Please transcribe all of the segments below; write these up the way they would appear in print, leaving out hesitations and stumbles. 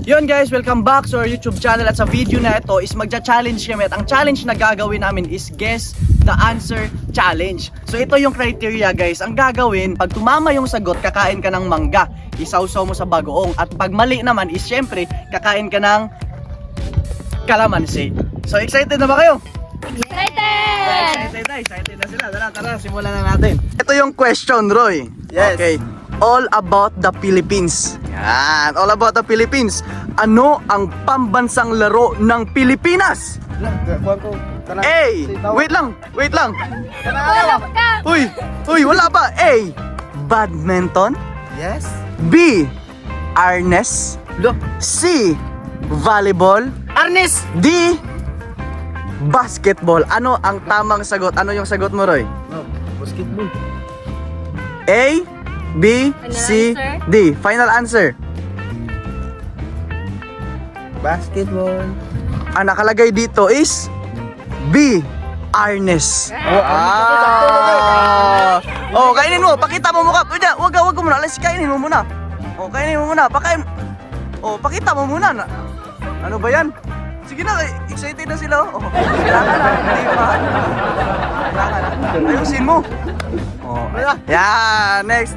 Yun guys, welcome back to our YouTube channel. At sa video na ito is magja-challenge kami. At ang challenge na gagawin namin is guess the answer challenge. So ito yung criteria guys. Ang gagawin, pag tumama yung sagot, kakain ka ng mangga. Isawsaw mo sa bagoong. At pag mali naman is syempre, kakain ka ng kalamansi. So excited na ba kayo? Excited na sila. Tara, simulan na natin. Ito yung question, Roy. Yes. Okay. All about the Philippines. Yan, all about the Philippines. Ano ang pambansang laro ng Pilipinas? A. Wait lang. Uy, wala ba? A. Badminton. Yes. B. Arnes. C. Volleyball. Arnis. D. Basketball. Ano ang tamang sagot? Ano yung sagot mo, Roy? Basketball. A, B, C, D. Final answer. Basketball. Ang nakalagay dito is B, Arnes. Oh, kainin mo. Pakita mo mukha. Wag mo muna. Alas, kainin mo muna. Oh, kainin mo muna. Pakita mo muna. Ano ba yan? Sige na, excited na sila. Oh, kailangan na. Hindi pa. Kailangan na. Ayusin mo. Oh, yeah, next.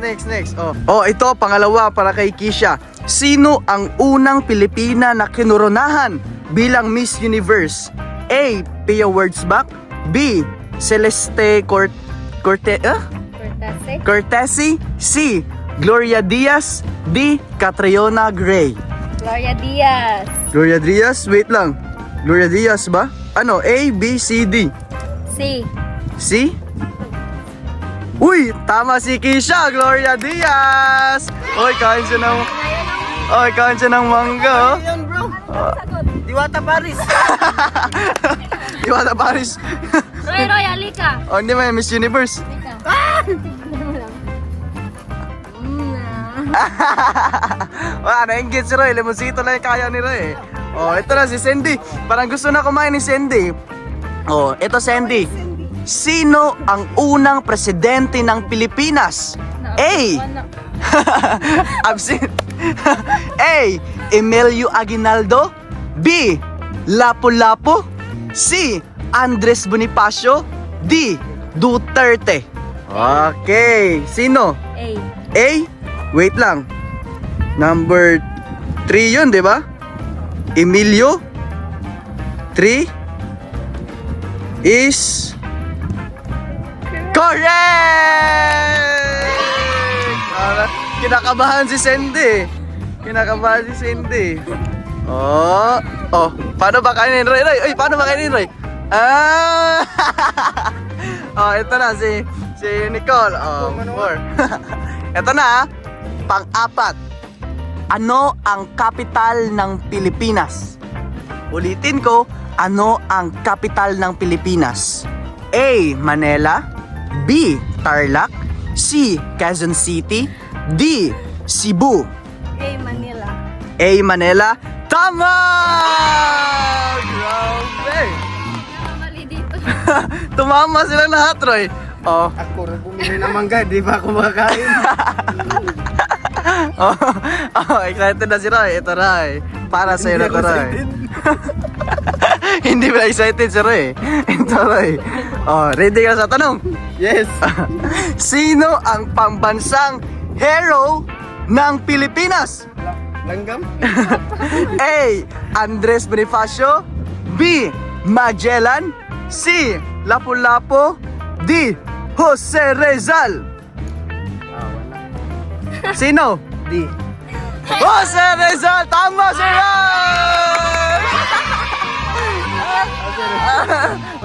Oh, ito pangalawa para kay Kisha. Sino ang unang Pilipina na kinoronahan bilang Miss Universe? A. Pia Wurtzbach. B. Celeste Cortesi. C. Gloria Diaz. D. Catriona Gray. Gloria Diaz, wait lang. Gloria Diaz ba? Ano? A, B, C, D. C? Uy, tama si Kisha, Gloria Diaz. Oy, kain siya ng mangga. Ayun bro. Diwata Paris. Diwata Paris. Roy, alika. Oh, hindi may Miss Universe. Wala, na-engage si Roy. Lemonsito lang yung kaya ni Roy. Oh, ito na si Sandy. Parang gusto na kumain ni Sandy. Oh, ito Sandy. Sino ang unang presidente ng Pilipinas? A. Absent. A. Emilio Aguinaldo. B. Lapu-Lapu. C. Andres Bonifacio. D. Duterte. Okay, sino? A? Wait lang. Number 3 yun, di ba? Emilio 3 is correct! Kinakabahan si Sandy. Oh, paano ba kainin, Roy? Ay, paano ba kainin, Roy? Oh, ito na si Nicole. Oh, 4. Ito na, pang-apat. Ano ang kapital ng Pilipinas? Ulitin ko, ano ang kapital ng Pilipinas? A. Manila. B. Tarlac. C. Quezon City. D. Cebu. A. Manila. Tama! Grabe! Mali dito. Tumama sila lahat, Roy. Oh. Ako rin bumili ng mangga, di ba ako makakain? Excited na si Roy. Ito, Roy. Para sa'yo na ito, Roy. Hindi ba excited si Roy? Ito, Roy. Oh, ready ka sa tanong? Yes. Sino ang pambansang hero ng Pilipinas? Langgam? A. Andres Bonifacio. B. Magellan. C. Lapu-Lapu. D. Jose Rizal. Sino? D. Jose Rizal! Tama si Roy!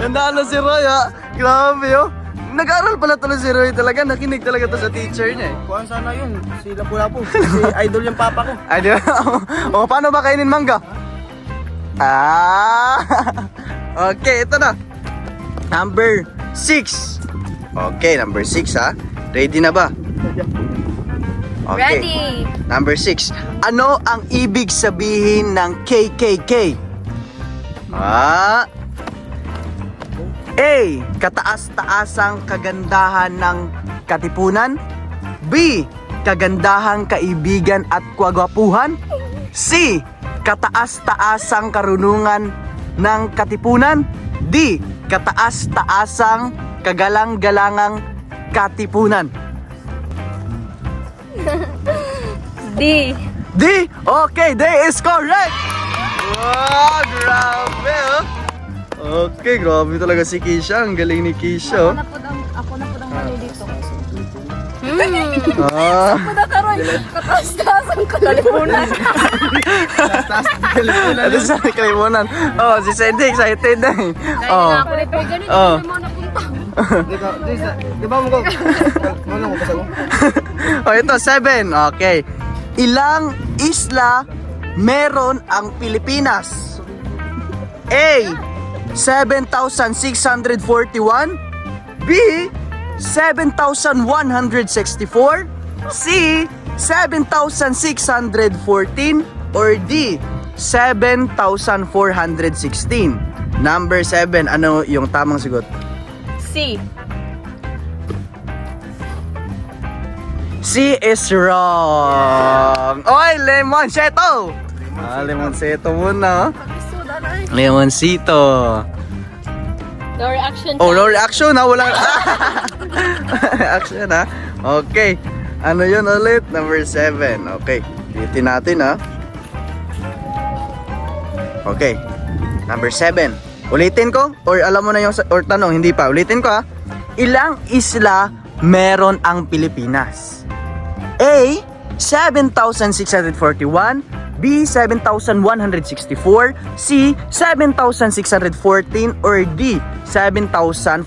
Nanalo si Roy ha. Grabe oh. Nag-aaral pala tuloy si Roy talaga. Nakinig talaga to sa teacher niya eh. Kuhaan sana yun. Si Lapu-Lapu. Si idol yung papa ko. Ay, di ba? O, paano ba kainin mangga? Okay, ito na. Number 6. Okay, number 6 ha. Ready na ba? Okay. Ready. Number 6. Ano ang ibig sabihin ng KKK? A. Kataas-taasang kagandahan ng katipunan. B. Kagandahang kaibigan at kagwapuhan. C. kataas-taasang karunungan ng katipunan. D. Kataas-taasang kagalang-galangang katipunan. D. D. Okay, D is correct. Wow, grabe oh. Okay, grabe talaga si Kisha. Ang galing ni Kisha. Ako na po ang mali dito. Ah. Kataas-taas ang kalipunan. Taas ng kalipunan. Ano sa kalimunan? Oh, si Sandy excited na eh. Oh. Ako rin, pero ganito Oh. yung mga napunta. Di ba mo ko? Ano ko pasok? Oh, ito 7. Okay. Ilang isla meron ang Pilipinas? A. 7,641. B. 7,164. C. 7,614. Or D. 7,416. Number 7. Ano yung tamang sagot? C. C is wrong. Oy, Lemonceto! Lemonceto muna. Lemoncito. No reaction. Oh, no reaction ha. Walang action ha. Okay. Ano yun ulit? Number 7. Okay. Ulitin natin ha. Okay. Number 7. Ulitin ko? Or alam mo na yung or tanong? Hindi pa. Ulitin ko ha. Ilang isla meron ang Pilipinas? A. 7,641. B. 7,164. C. 7,614. Or D. 7,416.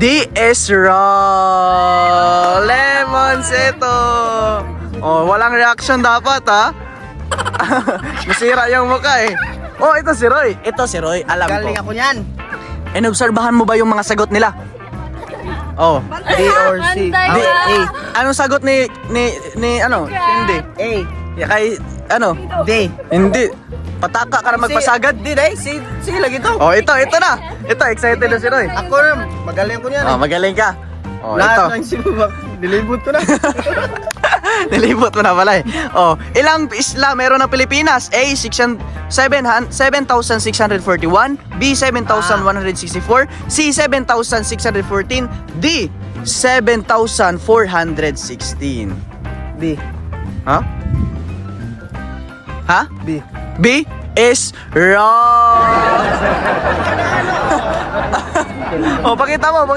D is wrong. Lemonceto. Oh, walang reaction dapat ha. Masira yung mukha eh. Oh, ito si Roy. Ito si Roy. Alam ko. Galing ako niyan. Inobserbahan mo ba yung mga sagot nila? Oh. D or C? Anday D, ka. A. Anong sagot ni ano? Hindi. A. Ya, kay ano? D. Hindi. Pataka ka na magpasagad. D, day. C lagi to. Oh, ito na. Ito, excited na si Roy. Ako na, magaling ko niyan. Oh, magaling ka. Oh, Lahat ito. ng sibubak, dilibot ko na. Nilibot mo na pala eh. Oh, ilang isla meron ng Pilipinas? A. 7,641. B. 7,164. C. 7,614. D. 7,416. B. Ha? Ha? B. B is wrong. Oh, pakita mo.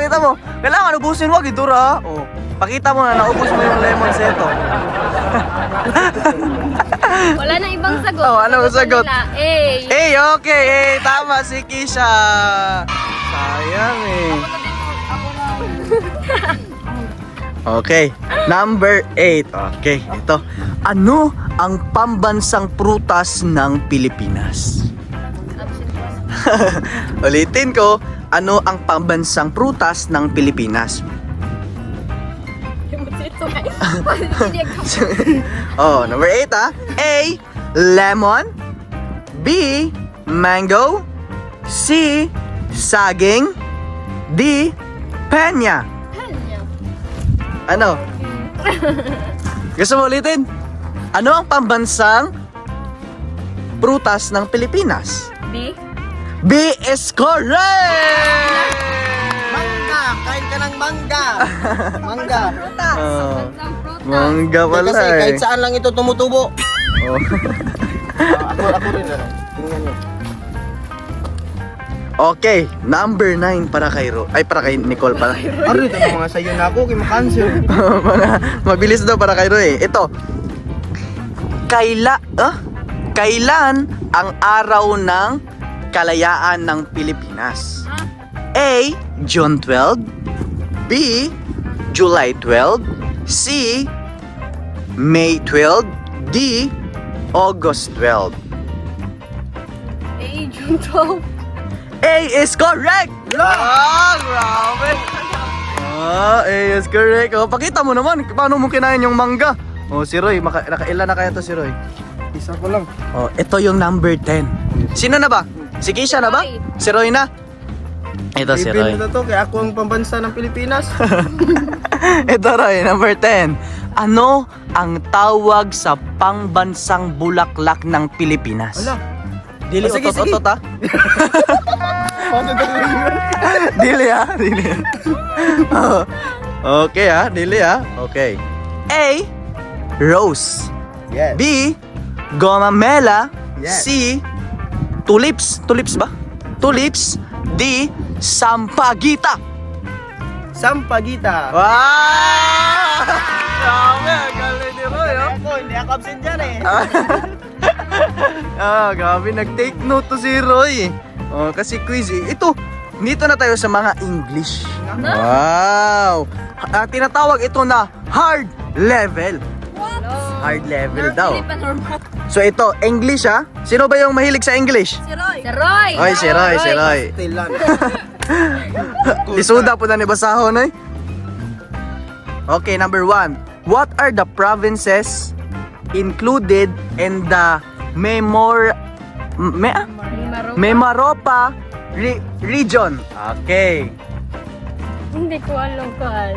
Kailangan ubusin, wag idura. Oh, pakita mo na naubos mo yung Lemonceto. Wala na ibang sagot. Oh, ano ang sagot? Nila, A. Okay, tama si Kisha. Sayang eh. Okay, number 8. Okay, ito. Ano ang pambansang prutas ng Pilipinas? Ulitin ko, ano ang pambansang prutas ng Pilipinas? Oh, number 8 ah. A. Lemon. B. Mango. C. Saging. D. Peña. Ano? Gusto mo ulitin? Ano ang pambansang prutas ng Pilipinas? B. B is correct! Mangga! Kain ka ng mangga! Mangga! Oh, Bansang prutas. mangga pala Kasi eh. kahit saan lang ito tumutubo. Oh. Ako rin. Tingnan nyo. Okay, number 9 para kay para kay Nicole pala. Ano ito mga sayo na ako, kay makanser. Mabilis daw para kay Roy. Ito. Kailan ang araw ng kalayaan ng Pilipinas? A. June 12. B. July 12. C. May 12. D. August 12. A. June 12. A is correct! Ah, grabe! A is correct. Oh, pakita mo naman, paano mo kinain yung mangga? Oh, si Roy, nakailan na kaya to si Roy? Isa ko lang. Oh, ito yung number 10. Sino na ba? Si Kisha na ba? Si Roy na? Ito si Roy. Ibin mo na to, kaya ako ang pambansa ng Pilipinas. Ito Roy, number 10. Ano ang tawag sa pangbansang bulaklak ng Pilipinas? Ala. Dili, Oh, sige, otot-otot ha? Paano gagawin yun? Dili ha? Dili. Oh. Okay ha? Dili ha? Okay. A. Rose. Yes. B. Gomamela. Yes. C. Tulips. Tulips ba? Tulips. D. Sampagita. Sampagita. Wow! Grabe, galing ni Roy, oh. Hindi ako absent dyan eh. Grabe, nag-take note to si Roy. Oh, kasi quiz eh. Ito, dito na tayo sa mga English. Wow! Tinatawag ito na hard level. Hard level daw. So ito, English ha? Sino ba yung mahilig sa English? Si Roy. Oy, si Roy, si Roy. Tilan. Isuda po na ni basahon eh. Okay, number 1. What are the provinces included in the Mimaropa region? Okay. Hindi ko alam kung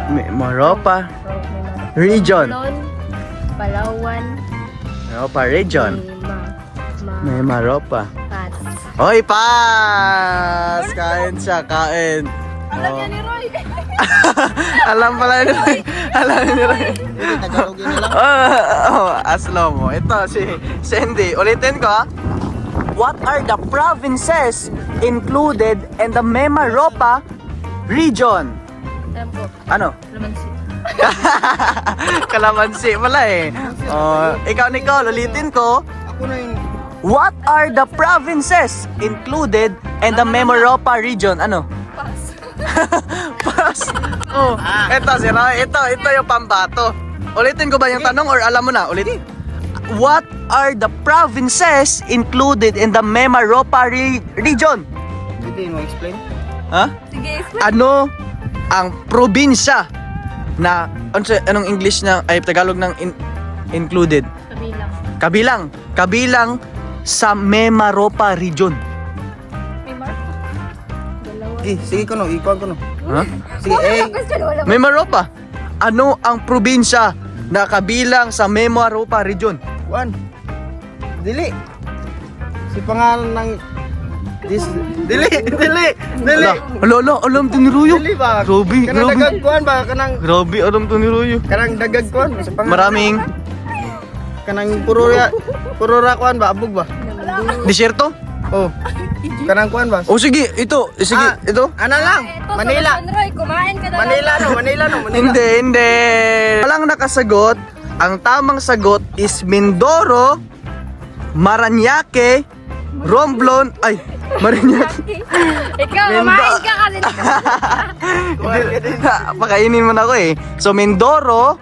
Mimaropa region. Palawan. Mimaropa region. Mimaropa. Pass. Hoy, pass! Kain siya, kain. Alam Oh. niya ni Roy. Alam pala ni Roy. Alam ni Roy. Hindi, Tagalogin nila. Aslo mo. Ito, si Sandy. Ulitin ko ha. What are the provinces included in the Mimaropa region? Alam ko. Ano? Lamansi. Kalamansi pala eh. Oh, ikaw, Nicole, ulitin ko. Ako na yung... What are the provinces included in the Mimaropa region? Ano? Pass. Pass. Oh, ito si Roy. Ito yung pambato. Ulitin ko ba yung tanong or alam mo na? Ulitin. What are the provinces included in the Mimaropa region? Hindi mo explain? Ha? Sige, Ano ang probinsya na anong English na ay Tagalog ng included? kabilang. Kabilang sa Mimaropa region. May mark. Dalawa. Sige ko no, ikuan ko no. Ha? Sige, Wala. Mimaropa. Ano ang probinsya na kabilang sa Mimaropa region? Kuan. Dili. Si pangalan ng... Dili. Alam to ni Ruyo. Dili ba? Grabe, Kanang grabe. dagag kuan ba? Grabe, alam to ni Ruyo. Kanang dagag kuan ba? Sa pangalan. Maraming Kanang puro ra kuan ba? Abog ba? disyerto? Oh. Kanang kuan ba? O sige, ito. Sige, Ah. ito. Ano lang? Manila. Roy, kumain ka na. Manila no. Hindi. Walang nakasagot. Ang tamang sagot is Mindoro, Maranaque, Romblon, ay, Maranaque. Ikaw, kumain ka kasi. Pakainin mo na ako eh. So Mindoro,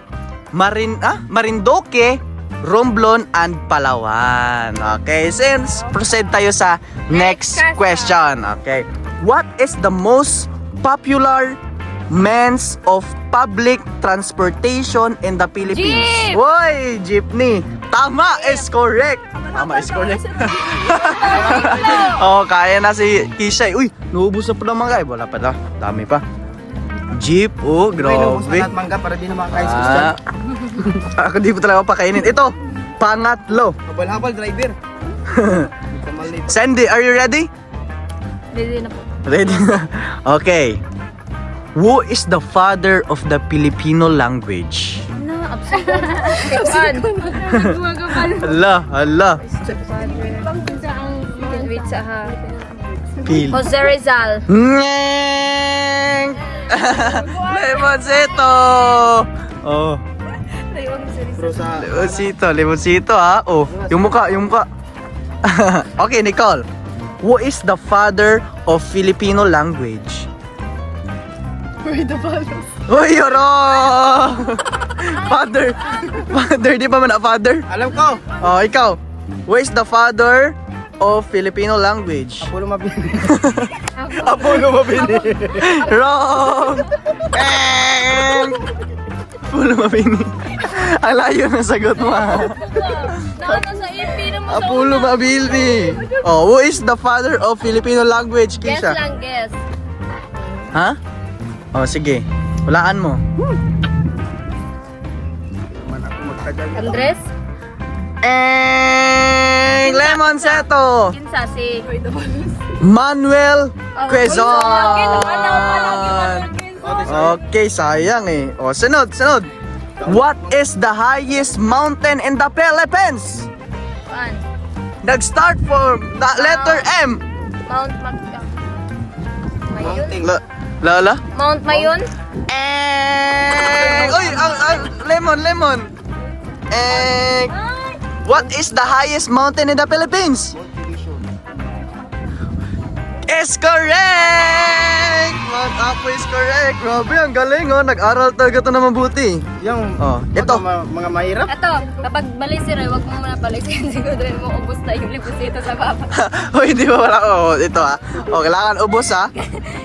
Marindoque, Romblon, and Palawan. Okay, since proceed tayo sa next Next question. Okay. What is the most popular means of public transportation in the Philippines? Jeep! Woy, jeepney. Tama is correct. Tama is correct. Oh, kaya na si Kishay. Uy, naubos na pa ng mga Wala pa daw. Dami pa. Jeep, oh, grabe. Lahat mangga para di na makakain sa Ah. Ako di po talaga pakainin. Ito, pangatlo. Habal-habal driver. Sandy, are you ready? Hindi na po. Ready na. Okay. Who is the father of the Filipino language? No, absent. Absent. Hala. Wait sa ha. Phil. Jose Rizal. Ngeng! Lemonsito! Oh, lemonsito ha. Oh, yung muka. Okay, Nicole. Who is the father of Filipino language? Uy, yoro! Father, di ba man na father? Alam ko. Oh, ikaw. Who is the father of Filipino language? Apollo Mabini. Apollo Mabini. Wrong! Apollo Mabini. Ang layo ng sagot mo ha. Nasa EP na mo sa Apollo Mabini. Oh, who is the father of Filipino language, Guess Kisha? lang, guess. Ha? Oh, sige. Hulaan mo. Man ako magtagal. Andres? Lemon Seto. Kinsa si... Manuel Quezon. Oh, Okay, sayang eh. O, sunod. What is the highest mountain in the Philippines? Kuan? Nag-start for the letter M. Mount Magda. Mayon? Lala? Mount Mayon? Oy, lemon. What is the highest mountain in the Philippines? Is correct! Mount Apo is correct. Grabe, ang galing oh. Nag-aral talaga ito na mabuti. Yung Ito. mga mahirap. Ito, kapag balik si Roy, huwag mo muna balisin. Siguro rin mo ubos na yung libusito sa baba. Hoy, di ba wala? Oh, ito ah. Oh, kailangan ubos ah.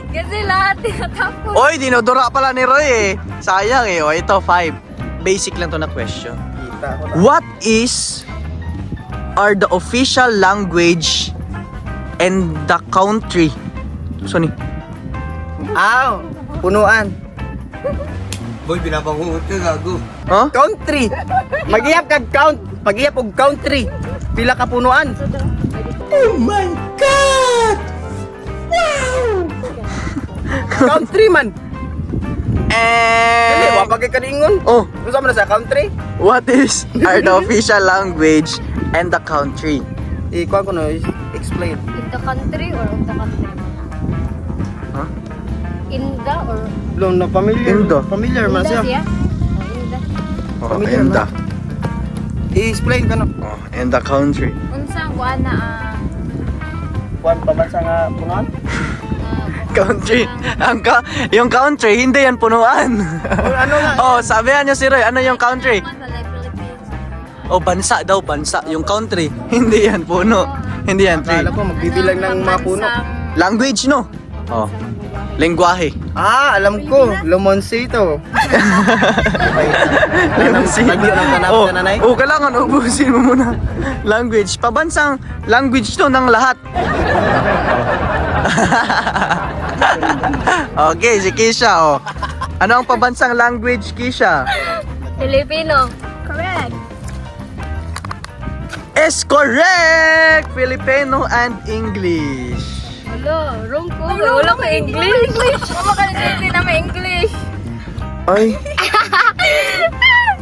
Kasi lahat tinatapos. Oy, dinodura pala ni Roy eh. Sayang eh. Oh, ito 5. Basic lang to na question. Kita ko na. What are the official language and the country? So ni. Aw, punuan. Boy, binabangungot ka, gago. Huh? Country. Mag-iyap kag count. Pag-iyap og country. Pila ka punuan. Oh my God! Wow! Country man. Dili, wa pa kay kaningon. Oh, Unsa man na sa country? what are the official language and the country? Ikuha ko na explain. In the country or of the country? Huh? In the or... Lom na familiar. Indo. Familiar man In the siya. siya? Oh, in the... Oh, Familiar and the. I-explain ka no. Oh, and the country. Unsa kuan na Kuan pa man sa nga punuan? Country. Yung country, hindi yan punuan. O ano nga? Oh, sabihan niyo si Roy, ano yung country? Philippines. Oh, bansa daw, bansa. Yung country, hindi yan puno. Hindi yan tree. Akala ko magbibilang ng mga puno. Language, no? Oh. Lengguwahe. Ah, alam ko. Lomoncito. Lagyo ng tanap Oh, na nanay. oh, kailangan ubusin mo muna. Language. Pabansang language to ng lahat. Okay, si Kisha, oh. Ano ang pabansang language, Kisha? Filipino. Correct. Is correct! Filipino and English. Hello, wrong ko. Wala ko English. Wala ka na na may English. Ay,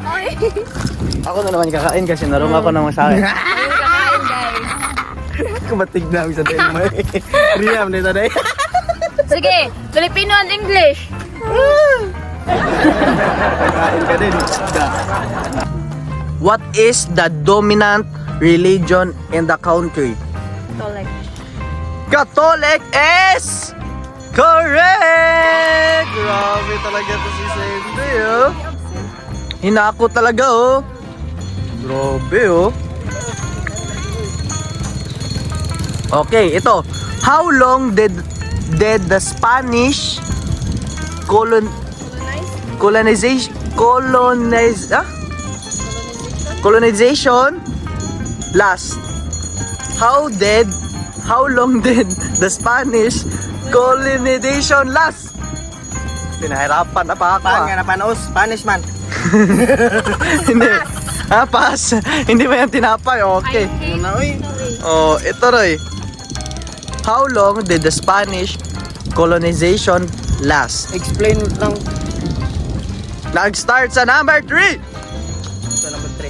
Ay. ako na naman kakain kasi narong ako ng masahe. Ayun kakain, guys. Kumatig na sa tayo mo. Riyam na tayo. Sige, Filipino and English. Kain ka din. What is the dominant religion in the country? Tolek. Catholic is correct! Grabe talaga to si Sandy, oh. Hinako talaga, oh. Grabe, oh. Okay, ito. How long did the Spanish colonization last? How long did the Spanish colonization last? Pinahirapan na pa ako. Paan nga na panos? Spanish man. Hindi. Pass. Hindi ba yan tinapay? Okay. Ano na, uy? Oh, ito Roy. How long did the Spanish colonization last? Explain lang. Nag-start sa number 3. Ito number 3.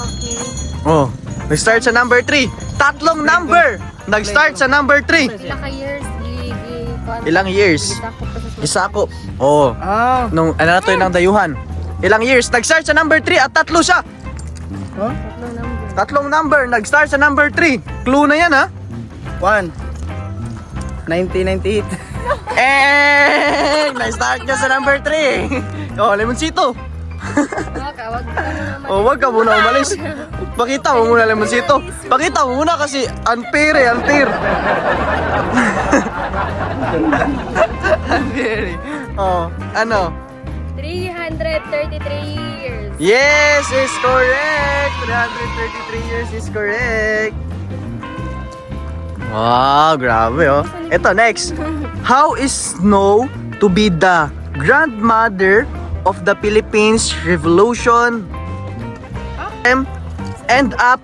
Okay. Oh, nag-start sa number 3. Tatlong number. Nag-start sa number 3. Pila ka years Ilang years? Gisako. Oh, Ah. nung ano na to yung dayuhan. Ilang years? Nag-start sa number 3 at tatlo siya. Huh? Tatlong number. Nag-start sa number 3. Clue na yan, ha? 1. 1998. Nag-start ka sa number 3. Oh, Lemoncito. Wag ka naman. Oh, wag ka muna umalis. Pakita mo muna Lemoncito. Pakita mo muna kasi unfair eh, unfair. Unfair eh. Oh, ano? 333 years. Yes, is correct. 333 years is correct. Wow, grabe oh. Ito, next. How is snow to be the grandmother of the Philippines Revolution. End up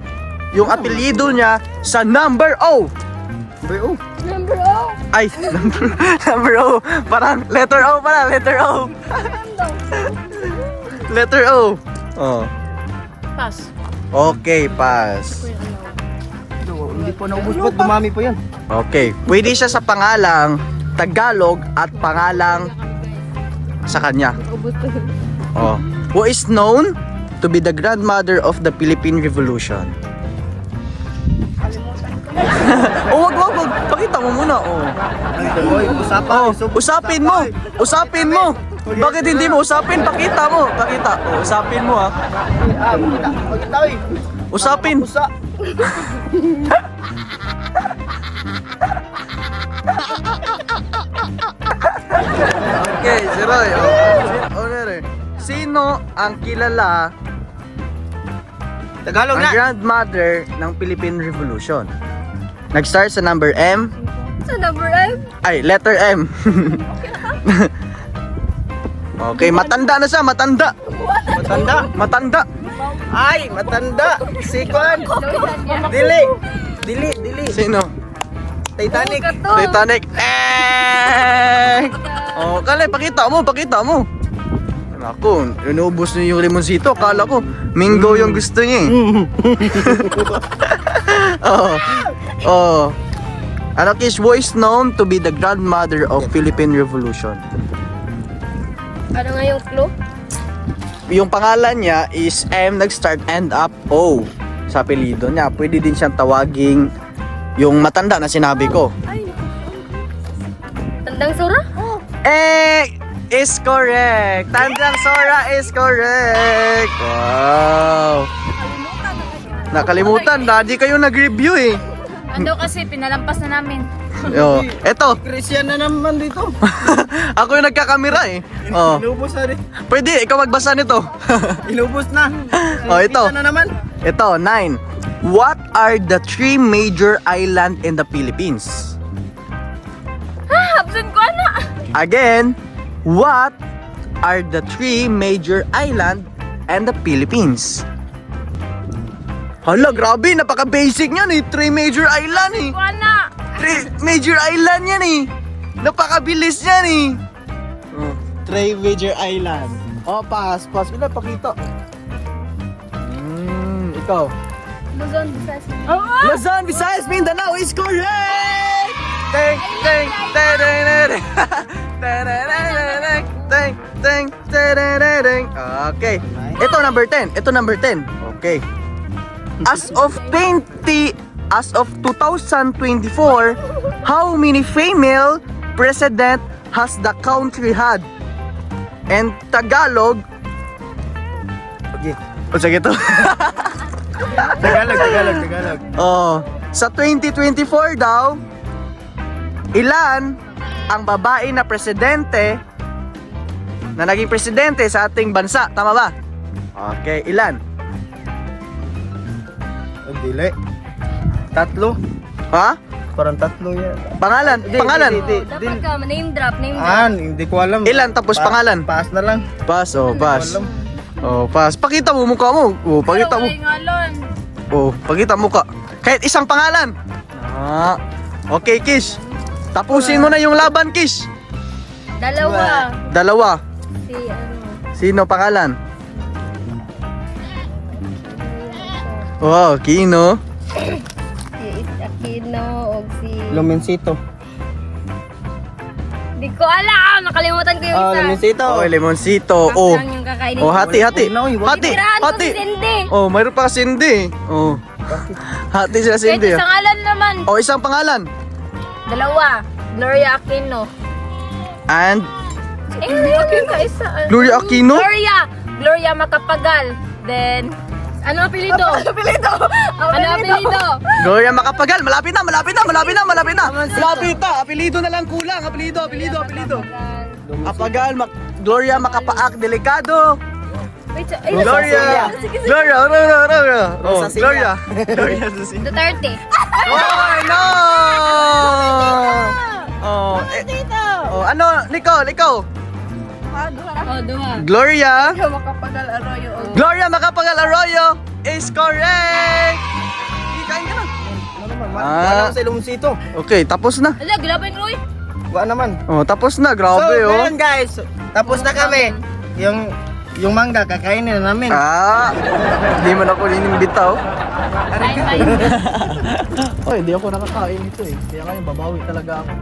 yung apelyido niya sa number O. Bro, Number O. Ay, number O. Parang letter O pala, letter O. Letter O. Oh. Pass. Okay, pass. hindi po naubos po, dumami po yan. Okay, pwede siya sa pangalang Tagalog at pangalang sa kanya. Oh. Who is known to be the grandmother of the Philippine Revolution? Oh, wag. Pakita mo muna, oh. Boy, usapan. Oh, usapin mo. Usapin mo. Bakit hindi mo usapin? Pakita mo. Pakita. Oh, usapin mo, ha. Magkita eh. Usapin. Usa. Okay, si Roy. Sino ang kilala Tagalog ang na. grandmother ng Philippine Revolution? Nag-start sa number M. Sa number M. Ay, letter M. Okay, matanda na siya, matanda. Matanda. Matanda. Ay, matanda. Sikon. Dili. Sino? Titanic. Titanic. Oh, kale, pakita mo. Ako, inuubos niyo yung limonsito. Akala ko, mango yung gusto niya eh. Oh. Ano Kish, who is known to be the grandmother of Philippine Revolution? Ano nga yung clue? Yung pangalan niya is M, nag-start, end up O. Sa apelyido niya. Pwede din siyang tawaging yung matanda na sinabi ko. Tandang Sura? Is correct. Tandang Sora is correct. Wow. Nakalimutan, di kayo nag-review eh. Ano kasi, pinalampas na namin. Yo, eto, Christian na naman dito. ako yung nagkakamera eh. Oh, Inubos na rin. pwede ikaw magbasa nito. Inubos na. Oh, ito. Isa na naman. Ito, 9. What are the 3 major island in the Philippines? Absent ko, ana. Again, what are the 3 major island in the Philippines? Hala, grabe, napaka-basic niyan eh. 3 major island eh. Ko, ana. 3 major island yan eh. Napakabilis yan eh. 3 major island. Oh, pass. Wala, pakita. Ikaw. Luzon, Visayas. Luzon, Visayas, Mindanao is correct! Teng, teng, tererere. Tererere. Teng, teng, tererere. Okay. Ito number 10. Okay. As of 2024, how many female president has the country had? And Tagalog. Okay. O sige to. Tagalog. Oh, sa 2024 daw, ilan ang babae na presidente na naging presidente sa ating bansa? Tama ba? Okay, ilan? Ang dili. 3. Ha? Parang 3 yan. Pangalan? Di, Dapat ka, name drop. Hindi ko alam. Ilan tapos pangalan? Pass na lang. Pass, oh, pass. Alam. Oh, pass. Pakita mo mukha mo. Oh, pakita mo. Oh, pakita mo ka. Kahit isang pangalan. Ah. Okay, Kish. Tapusin mo na yung laban, Kish. Dalawa. Si Si Sino pangalan? Wow, Kino. Si Aquino o si... Luminsito. Di ko alam! Nakalimutan ko yung isa. Luminsito. Oh, Lemonsito. Pass Oh. lang yung kakainin. Oh, hati. Titirahan ko si Cindy. Oh, mayroon pa si Cindy. Oh. Hati sila Kahit Cindy. isang alan naman. Oh, isang pangalan. Dalawa. Gloria Aquino. And Gloria Aquino isa. Gloria Aquino? Gloria Macapagal. Then, ano apelido? Ano apelido? Gloria Macapagal. Malapit na. Apelido na lang kulang. Apelido. Apagal, Gloria Macapaak Delicado. Wait, Gloria. Oh, Gloria. Gloria Susi. Duterte. Oh, no! Oh, Dito. oh, ano, Nicole, ikaw? Oh, duha. Gloria? Ikaw makapagal Arroyo. Gloria Macapagal Arroyo is correct! Ikain ka na. Ano naman? Ah. Wala naman sa Ilumsito. Okay, tapos na. Ala, gilabay ko, Roy. Wala naman. Oh, tapos na. So, Grabe, oh. ngayon guys, tapos na kami. Yung mangga, kakainin na namin. Ah, hindi man ako bitaw. Bye, bye. Oh, hindi ako nakakain ito eh. Kaya ngayon, babawi talaga ako.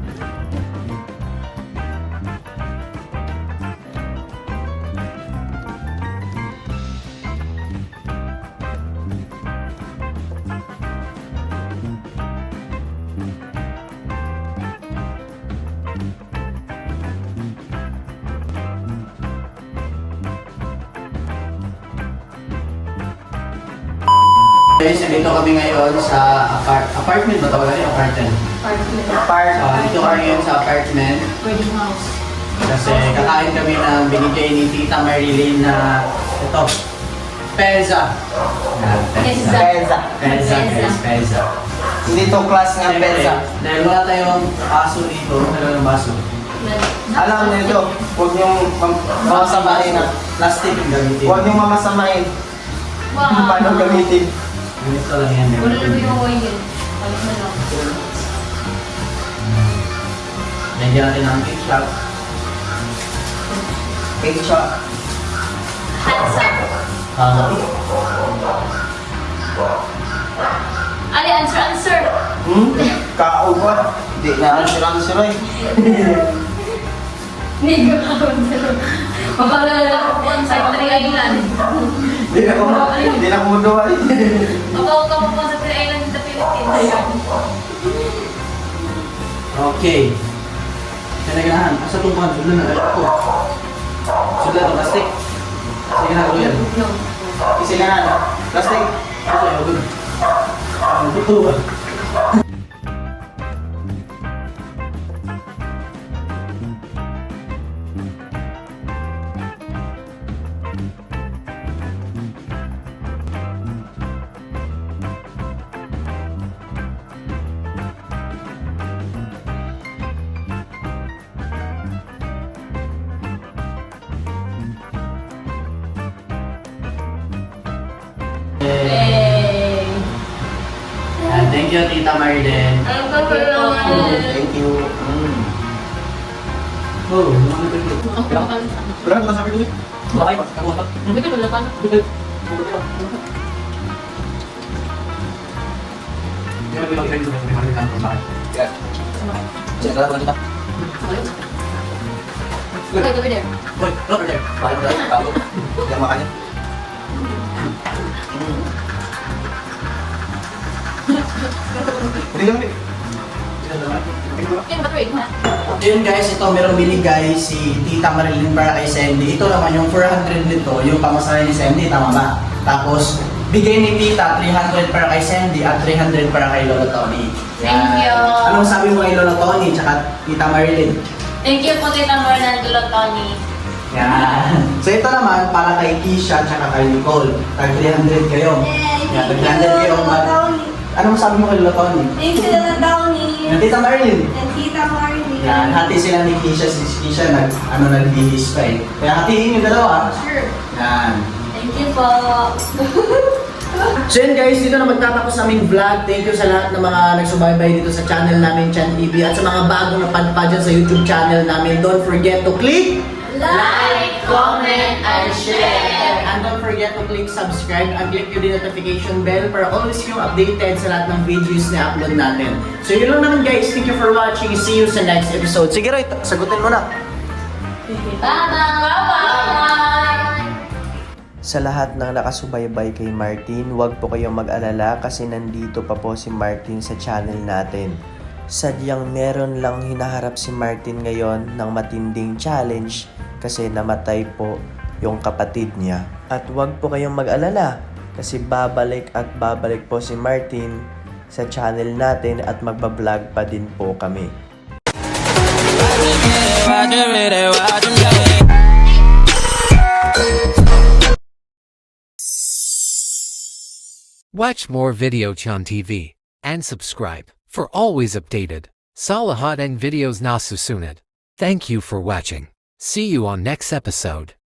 Guys, dito kami ngayon sa apartment ba tawag natin? Apartment. Dito kami ngayon sa apartment. Kasi kakain kami ng binigay ni Tita Marilyn na ito. Peza. Peza. Peza, guys. Peza. Hindi to class nga Siyempre, pesa. dahil wala tayong baso dito, talagang baso. Alam niyo ito, huwag niyong mamasamain na. Plastic yung gamitin. Huwag niyong mamasamain. Wow. Paano gamitin? Ganito lang yan. Wala na yung oil. Balik na lang. Lagyan natin ng ketchup. Ketchup. Hansa. Ali, answer. Kao ba? Hindi na answer eh. Hindi ka answer. Mapalala ko sa 3 Island. Hindi na kumuduwa eh. Mabaw ka mo sa 3 Island sa Philippines. Okay. Kanagahan. Asa itong mga sulan na ko? Sulan ng plastic. Sige na, Kuya. No. Kasi nga na, plastic. Asa yung good. Ang buto. Hey. And thank you, Tita Marilyn. Ang kapalungan. Thank you. Oh, mga nagpagod. Wala na sabi ko eh. Bakit? Kamutot? Hindi ko lapan. Hindi mo bilang ganito, may Marilyn kung bakit. Sige lang kita. Okay, over there. Boy, look over there. Bakit mo lang tao? Hindi makanya. Hindi lang eh. Yan, ba't wait na? Yun guys, ito merong binigay si Tita Marilyn para kay Sandy. Ito naman yung 400 nito, yung pamasahe ni Sandy, tama ba? Tapos, bigay ni Tita 300 para kay Sandy at 300 para kay Lola Tony. Thank you. Anong sabi mo kay Lola Tony tsaka Tita Marilyn? Thank you po, Tita Marnan, Dulo, Tony. Yan. So ito naman para kay Kisha tsaka kay Nicole. Tag 300 kayo. Yan, tag 300 kayo. Anong sabi mo kay Lola Tony? Thanks to the Tony Yung Tita Marilyn. and Tita Marley. Yan, hati sila ni Kisha. Si Kisha nagbihis pa eh. Kaya hatiin yung dalawa. Sure. Yan. Thank you po. So yun guys, dito na magtatapos aming vlog. Thank you sa lahat ng mga nagsubaybay dito sa channel namin, Chan TV. At sa mga bagong napadpad dyan sa YouTube channel namin, don't forget to click Like, comment, and share. and don't forget to click subscribe and click yung notification bell para always yung updated sa lahat ng videos na upload natin. So yun lang naman guys. Thank you for watching. See you sa next episode. Sige Roy, sagutin mo na. Bye-bye. Sa lahat ng nakasubaybay kay Martin, huwag po kayong mag-alala kasi nandito pa po si Martin sa channel natin. Sadyang meron lang hinaharap si Martin ngayon ng matinding challenge kasi namatay po yung kapatid niya. At huwag po kayong mag-alala kasi babalik at babalik po si Martin sa channel natin at magbablog pa din po kami. Watch more Video Chan TV and subscribe for always updated. Sa lahat ng videos na susunod. Thank you for watching. See you on next episode.